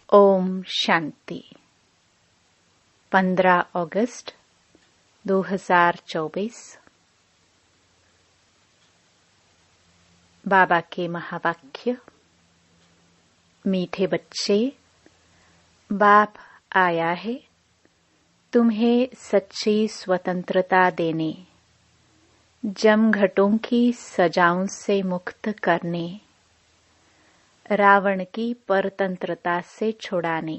ओम शांति। 15 अगस्त 2024। बाबा के महावाक्य। मीठे बच्चे, बाप आया है तुम्हें सच्ची स्वतंत्रता देने, जमघटों की सजाओं से मुक्त करने, रावण की परतंत्रता से छुड़ाने।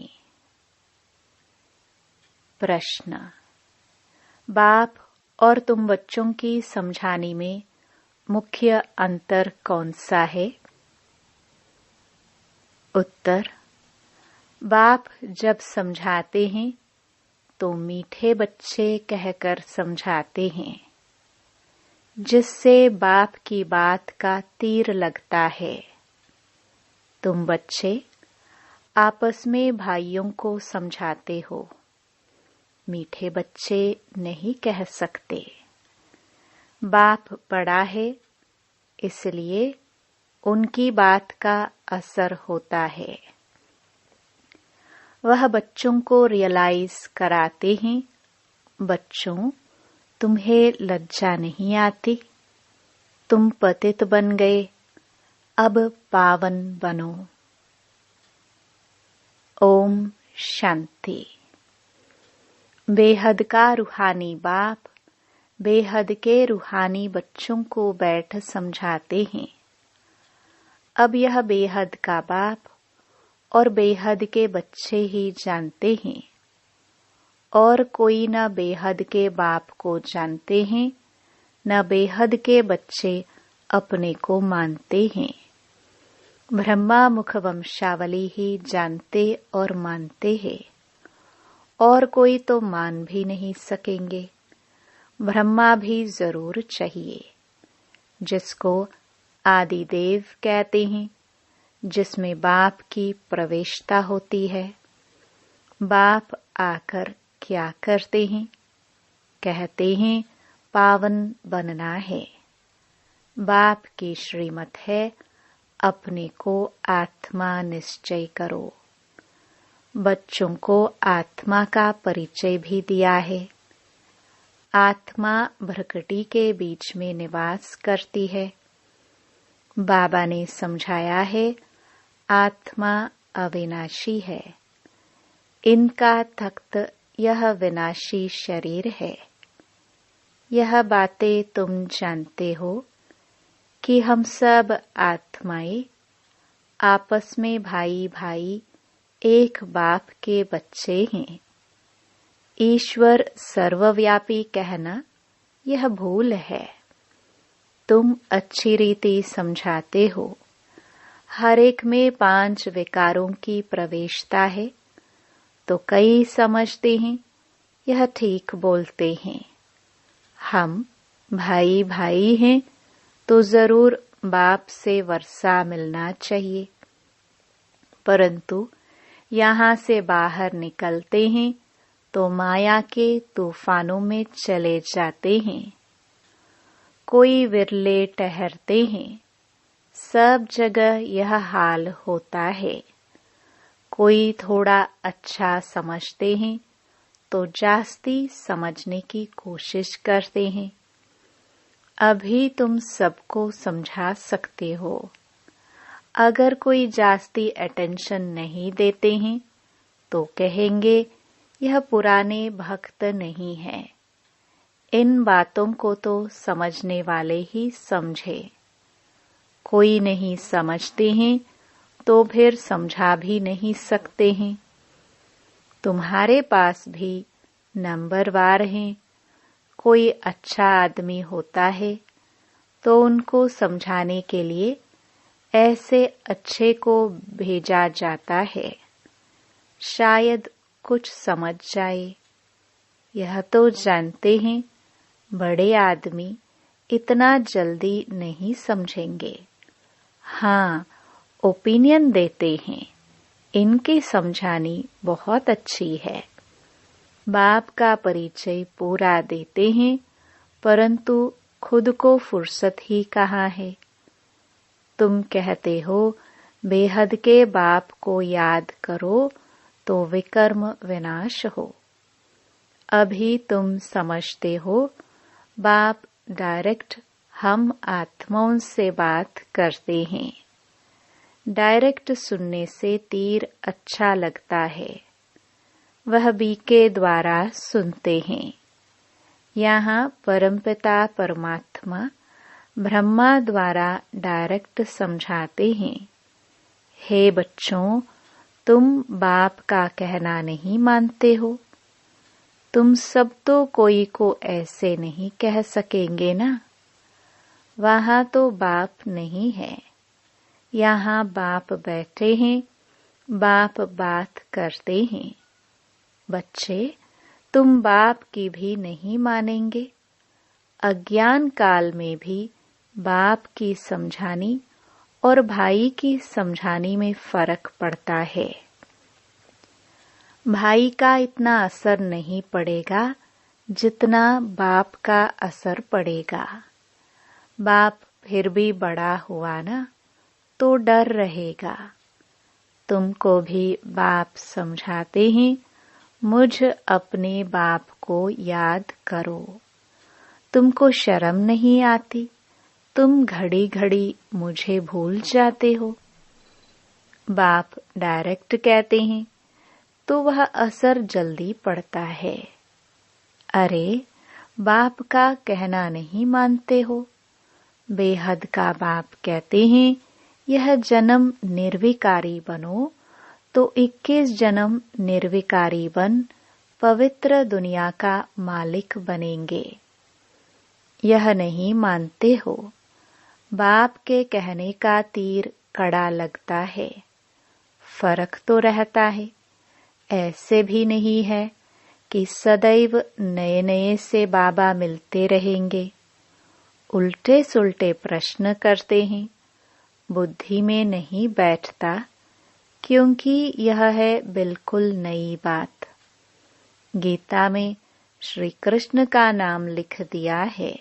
प्रश्न। बाप और तुम बच्चों की समझाने में मुख्य अंतर कौन सा है? उत्तर। बाप जब समझाते हैं तो मीठे बच्चे कहकर समझाते हैं, जिससे बाप की बात का तीर लगता है। तुम बच्चे आपस में भाइयों को समझाते हो, मीठे बच्चे नहीं कह सकते। बाप बड़ा है, इसलिए उनकी बात का असर होता है। वह बच्चों को रियलाइज कराते हैं, बच्चों तुम्हें लज्जा नहीं आती, तुम पतित बन गए, अब पावन बनो। ओम शांति। बेहद का रूहानी बाप बेहद के रूहानी बच्चों को बैठ समझाते हैं। अब यह बेहद का बाप और बेहद के बच्चे ही जानते हैं, और कोई न बेहद के बाप को जानते हैं, न बेहद के बच्चे अपने को मानते हैं। ब्रह्मा मुख वंशावली ही जानते और मानते हैं, और कोई तो मान भी नहीं सकेंगे। ब्रह्मा भी जरूर चाहिए, जिसको आदिदेव कहते हैं, जिसमें बाप की प्रवेशता होती है। बाप आकर क्या करते हैं? कहते हैं पावन बनना है। बाप की श्रीमत है, अपने को आत्मा निश्चय करो। बच्चों को आत्मा का परिचय भी दिया है। आत्मा भ्रकटी के बीच में निवास करती है। बाबा ने समझाया है, आत्मा अविनाशी है। इनका तख्त यह विनाशी शरीर है। यह बातें तुम जानते हो कि हम सब आत्माएं आपस में भाई भाई एक बाप के बच्चे हैं। ईश्वर सर्वव्यापी कहना यह भूल है। तुम अच्छी रीति समझाते हो। हर एक में 5 विकारों की प्रवेशता है, तो कई समझते हैं यह ठीक बोलते हैं। हम भाई भाई हैं, तो जरूर बाप से वर्षा मिलना चाहिए। परंतु यहाँ से बाहर निकलते हैं तो माया के तूफानों में चले जाते हैं। कोई विरले ठहरते हैं। सब जगह यह हाल होता है। कोई थोड़ा अच्छा समझते हैं तो जास्ती समझने की कोशिश करते हैं। अभी तुम सबको समझा सकते हो। अगर कोई जास्ती अटेंशन नहीं देते हैं तो कहेंगे यह पुराने भक्त नहीं है। इन बातों को तो समझने वाले ही समझे। कोई नहीं समझते हैं तो फिर समझा भी नहीं सकते हैं। तुम्हारे पास भी नंबरवार हैं। कोई अच्छा आदमी होता है तो उनको समझाने के लिए ऐसे अच्छे को भेजा जाता है, शायद कुछ समझ जाए। यह तो जानते हैं बड़े आदमी इतना जल्दी नहीं समझेंगे। हाँ, ओपिनियन देते हैं। इनकी समझानी बहुत अच्छी है। बाप का परिचय पूरा देते हैं, परंतु खुद को फुर्सत ही कहाँ है। तुम कहते हो बेहद के बाप को याद करो तो विकर्म विनाश हो। अभी तुम समझते हो बाप डायरेक्ट हम आत्माओं से बात करते हैं। डायरेक्ट सुनने से तीर अच्छा लगता है, वह बी के द्वारा सुनते हैं। यहाँ परमपिता परमात्मा ब्रह्मा द्वारा डायरेक्ट समझाते हैं, हे बच्चों, तुम बाप का कहना नहीं मानते हो। तुम सब तो कोई को ऐसे नहीं कह सकेंगे ना। वहाँ तो बाप नहीं है, यहाँ बाप बैठे हैं, बाप बात करते हैं। बच्चे, तुम बाप की भी नहीं मानेंगे। अज्ञान काल में भी बाप की समझानी और भाई की समझानी में फर्क पड़ता है। भाई का इतना असर नहीं पड़ेगा जितना बाप का असर पड़ेगा। बाप फिर भी बड़ा हुआ ना, तो डर रहेगा। तुमको भी बाप समझाते हैं, मुझ अपने बाप को याद करो। तुमको शर्म नहीं आती? तुम घड़ी घड़ी मुझे भूल जाते हो। बाप डायरेक्ट कहते हैं तो वह असर जल्दी पड़ता है। अरे, बाप का कहना नहीं मानते हो? बेहद का बाप कहते हैं यह जन्म निर्विकारी बनो तो 21 जन्म निर्विकारी बन पवित्र दुनिया का मालिक बनेंगे। यह नहीं मानते हो। बाप के कहने का तीर कड़ा लगता है, फर्क तो रहता है। ऐसे भी नहीं है कि सदैव नए नए से बाबा मिलते रहेंगे। उल्टे सुल्टे प्रश्न करते हैं, बुद्धि में नहीं बैठता, क्योंकि यह है बिल्कुल नई बात। गीता में श्री कृष्ण का नाम लिख दिया है,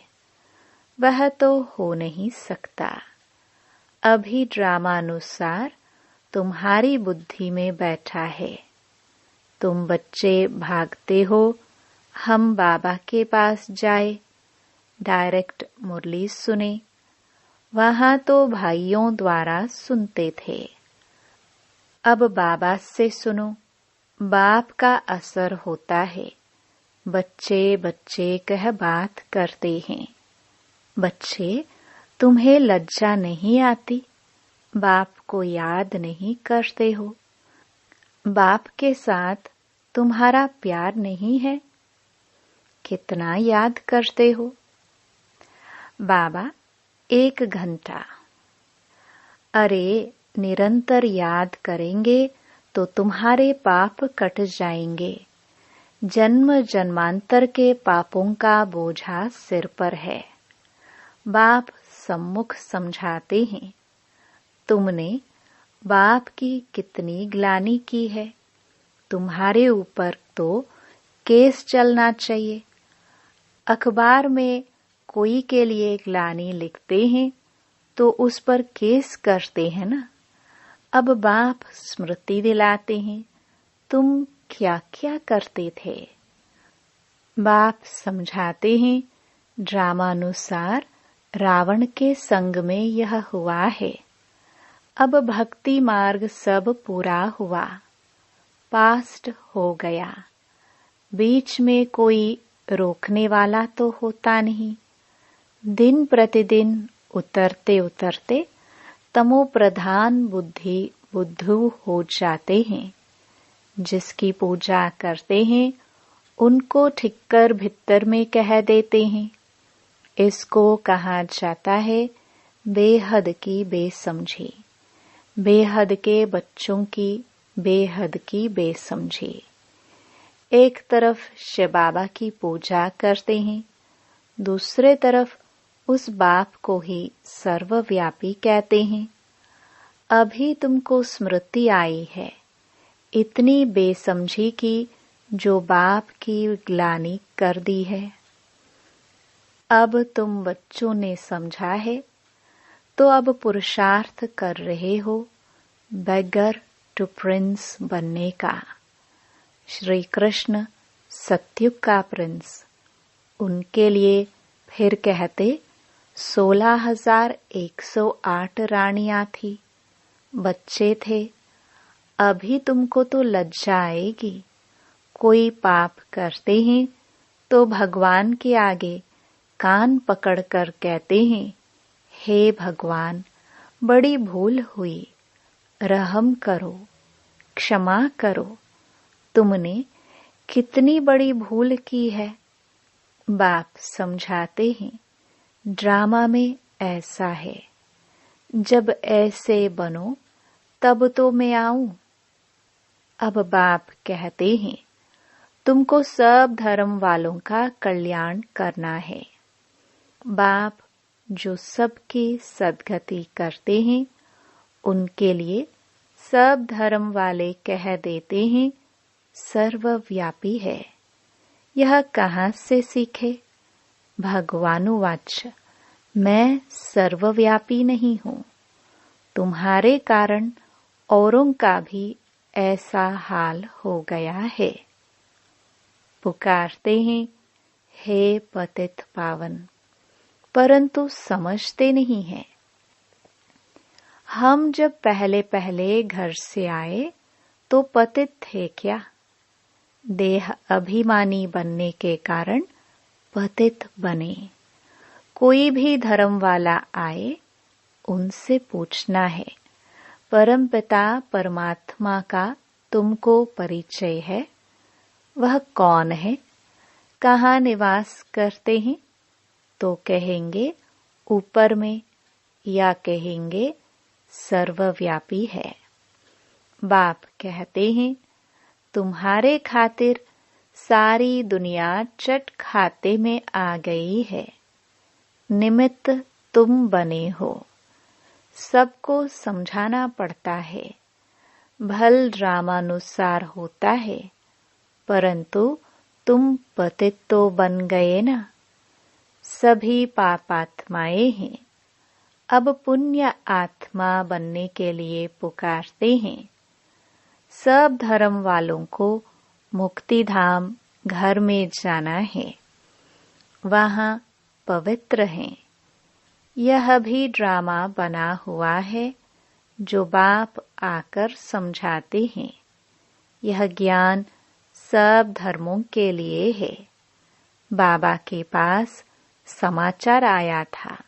वह तो हो नहीं सकता। अभी ड्रामानुसार तुम्हारी बुद्धि में बैठा है। तुम बच्चे भागते हो, हम बाबा के पास जाए, डायरेक्ट मुरली सुने। वहाँ तो भाइयों द्वारा सुनते थे। अब बाबा से सुनो, बाप का असर होता है। बच्चे बच्चे कह बात करते हैं। बच्चे, तुम्हें लज्जा नहीं आती? बाप को याद नहीं करते हो? बाप के साथ तुम्हारा प्यार नहीं है? कितना याद करते हो? बाबा, 1 घंटा। अरे, निरंतर याद करेंगे तो तुम्हारे पाप कट जाएंगे। जन्म जन्मांतर के पापों का बोझा सिर पर है। बाप सम्मुख समझाते हैं, तुमने बाप की कितनी ग्लानि की है। तुम्हारे ऊपर तो केस चलना चाहिए। अखबार में कोई के लिए ग्लानि लिखते हैं तो उस पर केस करते हैं ना। अब बाप स्मृति दिलाते हैं, तुम क्या क्या करते थे। बाप समझाते हैं, ड्रामानुसार रावण के संग में यह हुआ है। अब भक्ति मार्ग सब पूरा हुआ, पास्ट हो गया। बीच में कोई रोकने वाला तो होता नहीं। दिन प्रतिदिन उतरते उतरते तमो प्रधान बुद्धि बुद्धू हो जाते हैं। जिसकी पूजा करते हैं उनको ठिक्कर भित्तर में कह देते हैं। इसको कहा जाता है बेहद की बेसमझी। बेहद के बच्चों की बेहद की बेसमझी। एक तरफ शिव बाबा की पूजा करते हैं, दूसरे तरफ उस बाप को ही सर्वव्यापी कहते हैं। अभी तुमको स्मृति आई है इतनी बेसमझी की जो बाप की ग्लानि कर दी है। अब तुम बच्चों ने समझा है तो अब पुरुषार्थ कर रहे हो बेगर टू प्रिंस बनने का। श्री कृष्ण सतयुग का प्रिंस, उनके लिए फिर कहते 16,108 रानियां थी, बच्चे थे। अभी तुमको तो लज्जा आएगी। कोई पाप करते हैं तो भगवान के आगे कान पकड़कर कहते हैं, हे भगवान, बड़ी भूल हुई, रहम करो, क्षमा करो। तुमने कितनी बड़ी भूल की है। बाप समझाते हैं, ड्रामा में ऐसा है, जब ऐसे बनो तब तो मैं आऊं। अब बाप कहते हैं, तुमको सब धर्म वालों का कल्याण करना है। बाप जो सबकी सद्गति करते हैं, उनके लिए सब धर्म वाले कह देते हैं, सर्वव्यापी है। यह कहाँ से सीखे? भगवानुवाच, मैं सर्वव्यापी नहीं हूँ। तुम्हारे कारण औरों का भी ऐसा हाल हो गया है। पुकारते हैं, हे पतित पावन, परंतु समझते नहीं हैं। हम जब पहले पहले घर से आए तो पतित थे क्या? देह अभिमानी बनने के कारण पतित बने। कोई भी धर्म वाला आए, उनसे पूछना है, परमपिता परमात्मा का तुमको परिचय है? वह कौन है? कहाँ निवास करते हैं? तो कहेंगे ऊपर में, या कहेंगे सर्वव्यापी है। बाप कहते हैं, तुम्हारे खातिर सारी दुनिया चट खाते में आ गई है। निमित्त तुम बने हो। सबको समझाना पड़ता है। भल ड्रामानुसार होता है, परंतु तुम पतित तो बन गए ना। सभी पापात्माएं हैं, अब पुण्य आत्मा बनने के लिए पुकारते हैं। सब धर्म वालों को मुक्ति धाम घर में जाना है, वहां पवित्र हैं। यह भी ड्रामा बना हुआ है, जो बाप आकर समझाते हैं। यह ज्ञान सब धर्मों के लिए है। बाबा के पास समाचार आया था।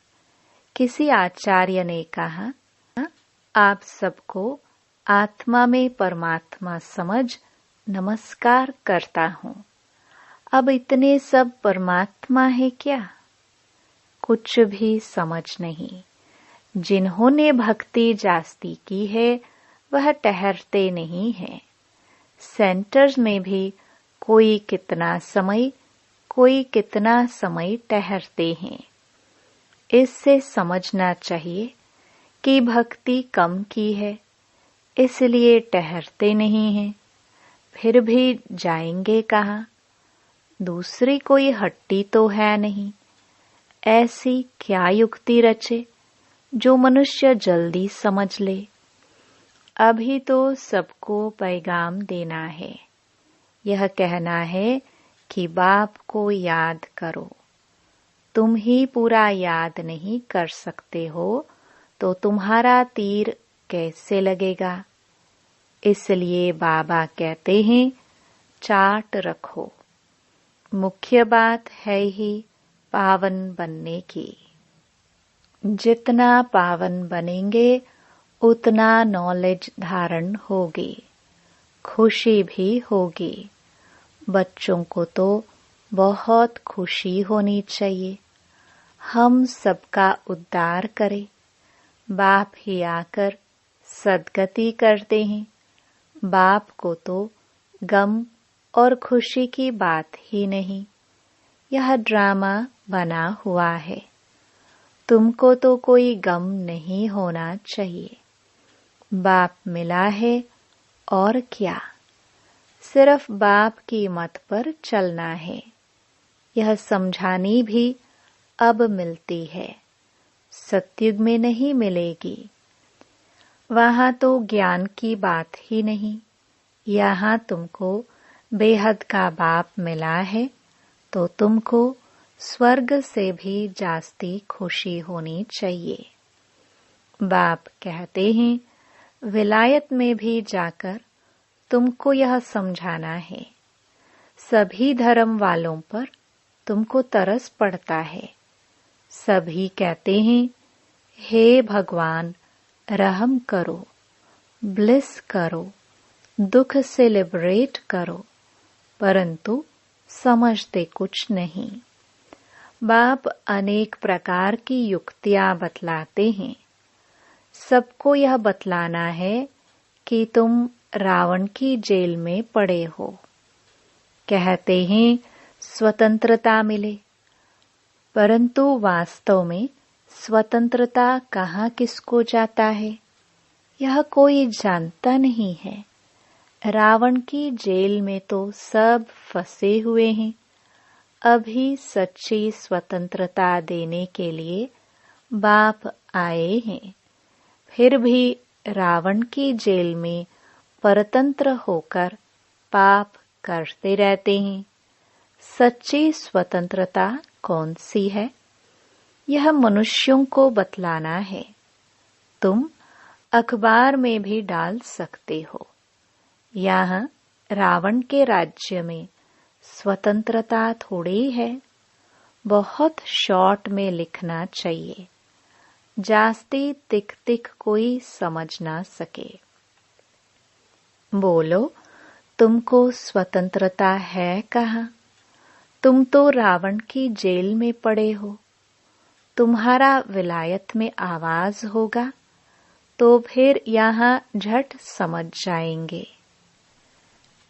किसी आचार्य ने कहा, आप सबको आत्मा में परमात्मा समझ नमस्कार करता हूँ। अब इतने सब परमात्मा है क्या? कुछ भी समझ नहीं। जिन्होंने भक्ति जास्ती की है, वह ठहरते नहीं हैं। सेंटर्स में भी कोई कितना समय ठहरते हैं। इससे समझना चाहिए कि भक्ति कम की है, इसलिए ठहरते नहीं हैं। फिर भी जाएंगे कहाँ? दूसरी कोई हट्टी तो है नहीं। ऐसी क्या युक्ति रचे जो मनुष्य जल्दी समझ ले? अभी तो सबको पैगाम देना है। यह कहना है कि बाप को याद करो। तुम ही पूरा याद नहीं कर सकते हो तो तुम्हारा तीर कैसे लगेगा? इसलिए बाबा कहते हैं, चार्ट रखो। मुख्य बात है ही पावन बनने की। जितना पावन बनेंगे, उतना नॉलेज धारण होगी, खुशी भी होगी। बच्चों को तो बहुत खुशी होनी चाहिए। हम सबका उद्धार करें। बाप ही आकर सद्गति करते हैं। बाप को तो गम और खुशी की बात ही नहीं। यह ड्रामा बना हुआ है। तुमको तो कोई गम नहीं होना चाहिए। बाप मिला है और क्या, सिर्फ बाप की मत पर चलना है। यह समझानी भी अब मिलती है, सतयुग में नहीं मिलेगी। वहाँ तो ज्ञान की बात ही नहीं। यहाँ तुमको बेहद का बाप मिला है तो तुमको स्वर्ग से भी जास्ती खुशी होनी चाहिए। बाप कहते हैं विलायत में भी जाकर तुमको यह समझाना है। सभी धर्म वालों पर तुमको तरस पड़ता है। सभी कहते हैं हे भगवान रहम करो, ब्लिस करो, दुख से लिबरेट करो, परंतु समझते कुछ नहीं। बाप अनेक प्रकार की युक्तियां बतलाते हैं। सबको यह बतलाना है कि तुम रावण की जेल में पड़े हो। कहते हैं स्वतंत्रता मिले, परंतु वास्तव में स्वतंत्रता कहाँ किसको जाता है यह कोई जानता नहीं है। रावण की जेल में तो सब फंसे हुए हैं। अभी सच्ची स्वतंत्रता देने के लिए बाप आए हैं, फिर भी रावण की जेल में परतंत्र होकर पाप करते रहते हैं। सच्ची स्वतंत्रता कौन सी है यह मनुष्यों को बतलाना है। तुम अखबार में भी डाल सकते हो। यहाँ रावण के राज्य में स्वतंत्रता थोड़ी है। बहुत शॉर्ट में लिखना चाहिए, जास्ती तिक तिक कोई समझ ना सके। बोलो तुमको स्वतंत्रता है कहाँ? तुम तो रावण की जेल में पड़े हो। तुम्हारा विलायत में आवाज होगा तो फिर यहाँ झट समझ जाएंगे।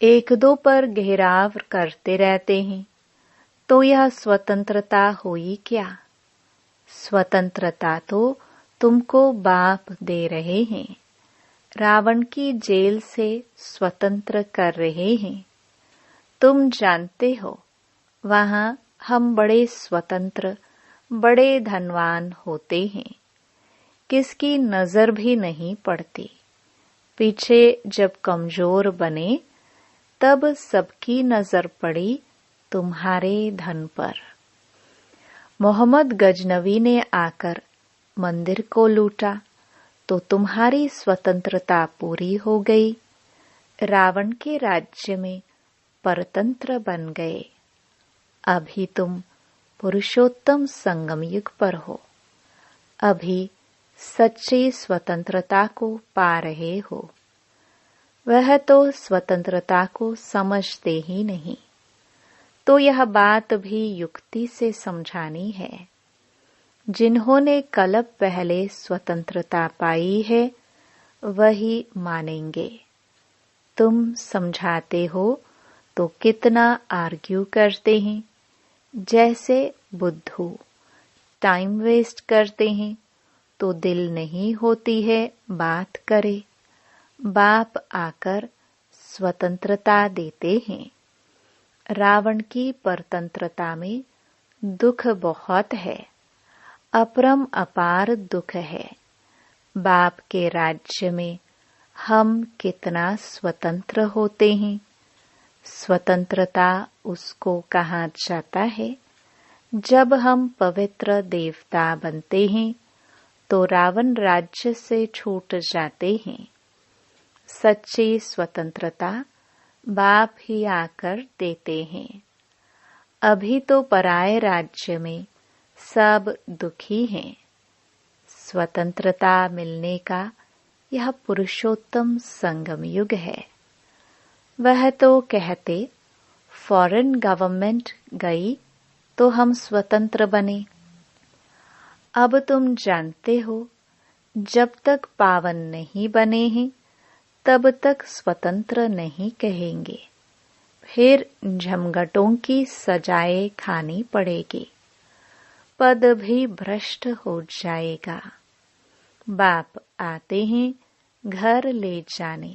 एक दो पर घेराव करते रहते हैं तो यह स्वतंत्रता हुई क्या? स्वतंत्रता तो तुमको बाप दे रहे हैं। रावण की जेल से स्वतंत्र कर रहे हैं। तुम जानते हो वहाँ हम बड़े स्वतंत्र, बड़े धनवान होते हैं। किसकी नजर भी नहीं पड़ती। पीछे जब कमजोर बने तब सबकी नजर पड़ी तुम्हारे धन पर। मोहम्मद गजनवी ने आकर मंदिर को लूटा तो तुम्हारी स्वतंत्रता पूरी हो गई। रावण के राज्य में परतंत्र बन गए। अभी तुम पुरुषोत्तम संगम युग पर हो। अभी सच्ची स्वतंत्रता को पा रहे हो। वह तो स्वतंत्रता को समझते ही नहीं, तो यह बात भी युक्ति से समझानी है। जिन्होंने कल्प पहले स्वतंत्रता पाई है वही मानेंगे। तुम समझाते हो तो कितना आर्ग्यू करते हैं। जैसे बुद्धू टाइम वेस्ट करते हैं तो दिल नहीं होती है बात करे। बाप आकर स्वतंत्रता देते हैं। रावण की परतंत्रता में दुख बहुत है, अपरम अपार दुख है। बाप के राज्य में हम कितना स्वतंत्र होते हैं। स्वतंत्रता उसको कहा जाता है जब हम पवित्र देवता बनते हैं तो रावण राज्य से छूट जाते हैं। सच्ची स्वतंत्रता बाप ही आकर देते हैं। अभी तो पराये राज्य में सब दुखी हैं। स्वतंत्रता मिलने का यह पुरुषोत्तम संगम युग है। वह तो कहते फॉरेन गवर्नमेंट गई तो हम स्वतंत्र बने। अब तुम जानते हो जब तक पावन नहीं बने हैं तब तक स्वतंत्र नहीं कहेंगे। फिर झमगटों की सजाएं खानी पड़ेगी। पद भी भ्रष्ट हो जाएगा। बाप आते हैं घर ले जाने।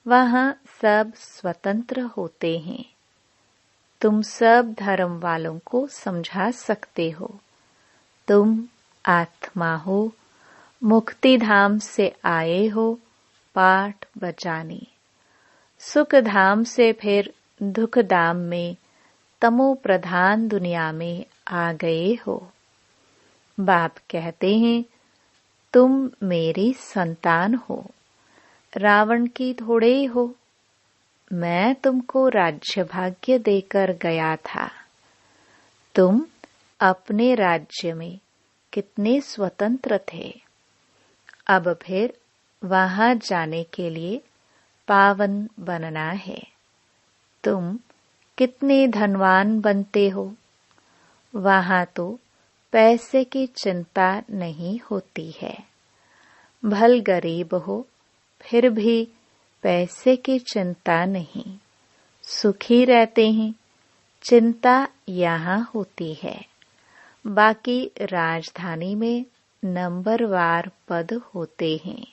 वहाँ सब स्वतंत्र होते हैं। तुम सब धर्म वालों को समझा सकते हो। तुम आत्मा हो मुक्ति धाम से आए हो पाठ बचाने, सुख धाम से फिर दुख धाम में तमो प्रधान दुनिया में आ गए हो। बाप कहते हैं तुम मेरी संतान हो, रावण की थोड़े ही हो। मैं तुमको राज्य भाग्य देकर गया था। तुम अपने राज्य में कितने स्वतंत्र थे। अब फिर वहां जाने के लिए पावन बनना है। तुम कितने धनवान बनते हो। वहां तो पैसे की चिंता नहीं होती है। भल गरीब हो फिर भी पैसे की चिंता नहीं, सुखी रहते हैं। चिंता यहाँ होती है। बाकी राजधानी में नंबरवार पद होते हैं।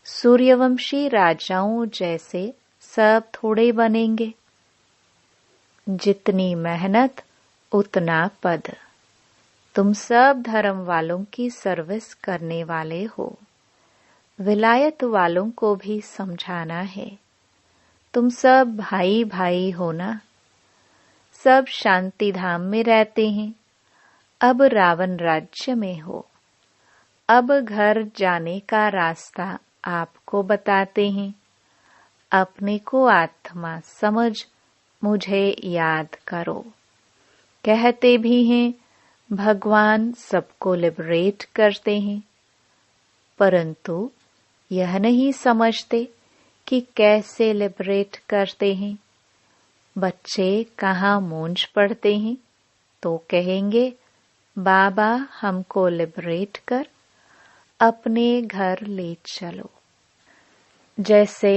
सूर्यवंशी राजाओं जैसे सब थोड़े बनेंगे। जितनी मेहनत उतना पद। तुम सब धर्म वालों की सर्विस करने वाले हो। विलायत वालों को भी समझाना है। तुम सब भाई भाई हो ना। सब शांति धाम में रहते हैं। अब रावण राज्य में हो। अब घर जाने का रास्ता आपको बताते हैं। अपने को आत्मा समझ मुझे याद करो। कहते भी हैं भगवान सबको लिबरेट करते हैं, परंतु यह नहीं समझते कि कैसे लिबरेट करते हैं। बच्चे कहाँ मूंछ पड़ते हैं तो कहेंगे बाबा हमको लिबरेट कर, अपने घर ले चलो। जैसे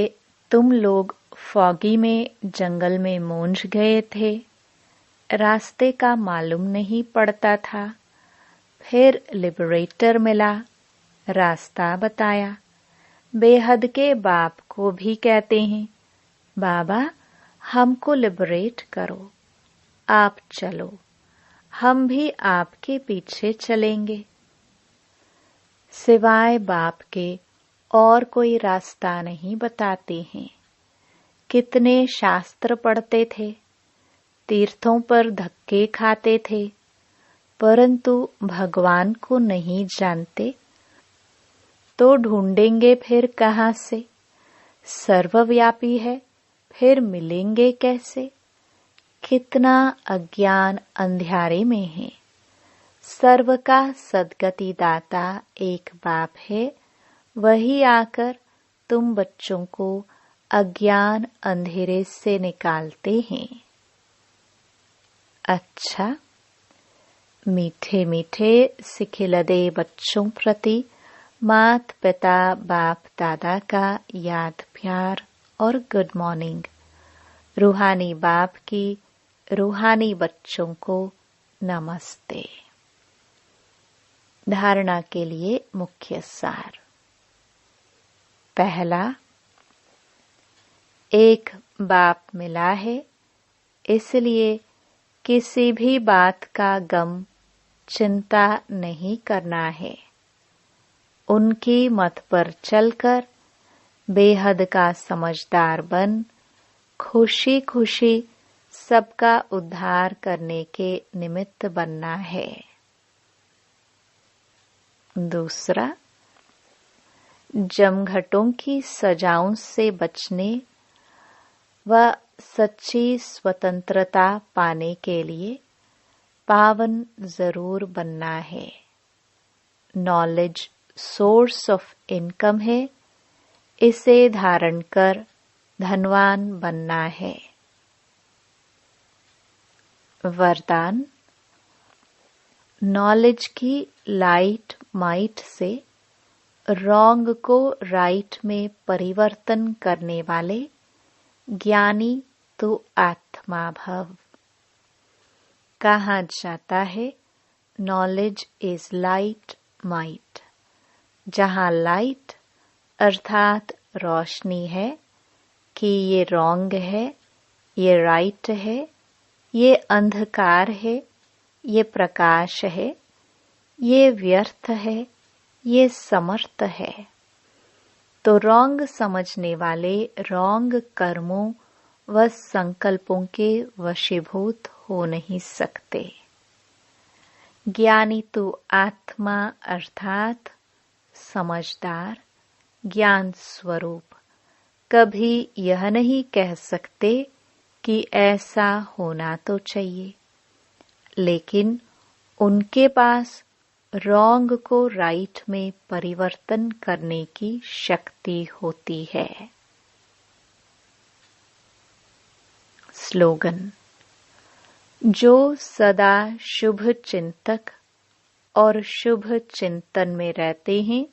तुम लोग फॉगी में जंगल में मूंझ गए थे, रास्ते का मालूम नहीं पड़ता था। फिर लिबरेटर मिला, रास्ता बताया। बेहद के बाप को भी कहते हैं बाबा हमको लिबरेट करो, आप चलो, हम भी आपके पीछे चलेंगे। सिवाय बाप के और कोई रास्ता नहीं बताते हैं। कितने शास्त्र पढ़ते थे, तीर्थों पर धक्के खाते थे, परंतु भगवान को नहीं जानते तो ढूंढेंगे फिर कहाँ से। सर्वव्यापी है फिर मिलेंगे कैसे। कितना अज्ञान अंधियारे में है। सर्व का सद्गति दाता एक बाप है, वही आकर तुम बच्चों को अज्ञान अंधेरे से निकालते हैं। अच्छा, मीठे मीठे सिखिलदे बच्चों प्रति मात पिता बाप दादा का याद प्यार और गुड मॉर्निंग। रूहानी बाप की रूहानी बच्चों को नमस्ते। धारणा के लिए मुख्य सार। पहला, एक बाप मिला है, इसलिए किसी भी बात का गम चिंता नहीं करना है। उनकी मत पर चलकर बेहद का समझदार बन खुशी खुशी सबका उद्धार करने के निमित्त बनना है। दूसरा, जमघटों की सजाओं से बचने व सच्ची स्वतंत्रता पाने के लिए पावन जरूर बनना है। नॉलेज सोर्स ऑफ इनकम है, इसे धारण कर धनवान बनना है। वरदान, नॉलेज की लाइट माइट से रॉन्ग को राइट में परिवर्तन करने वाले ज्ञानी तो आत्मा भव। कहा जाता है नॉलेज इज लाइट माइट। जहाँ लाइट अर्थात रोशनी है कि ये रॉन्ग है, ये राइट है, ये अंधकार है, ये प्रकाश है, ये व्यर्थ है, ये समर्थ है, तो रॉन्ग समझने वाले रॉन्ग कर्मों व संकल्पों के वशीभूत हो नहीं सकते। ज्ञानी तो आत्मा अर्थात समझदार ज्ञान स्वरूप कभी यह नहीं कह सकते कि ऐसा होना तो चाहिए, लेकिन उनके पास रॉन्ग को राइट में परिवर्तन करने की शक्ति होती है। स्लोगन: जो सदा शुभ चिंतक और शुभ चिंतन में रहते हैं,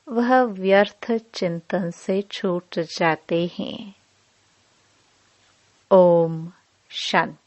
वह व्यर्थ चिंतन से छूट जाते हैं। ओम शांति।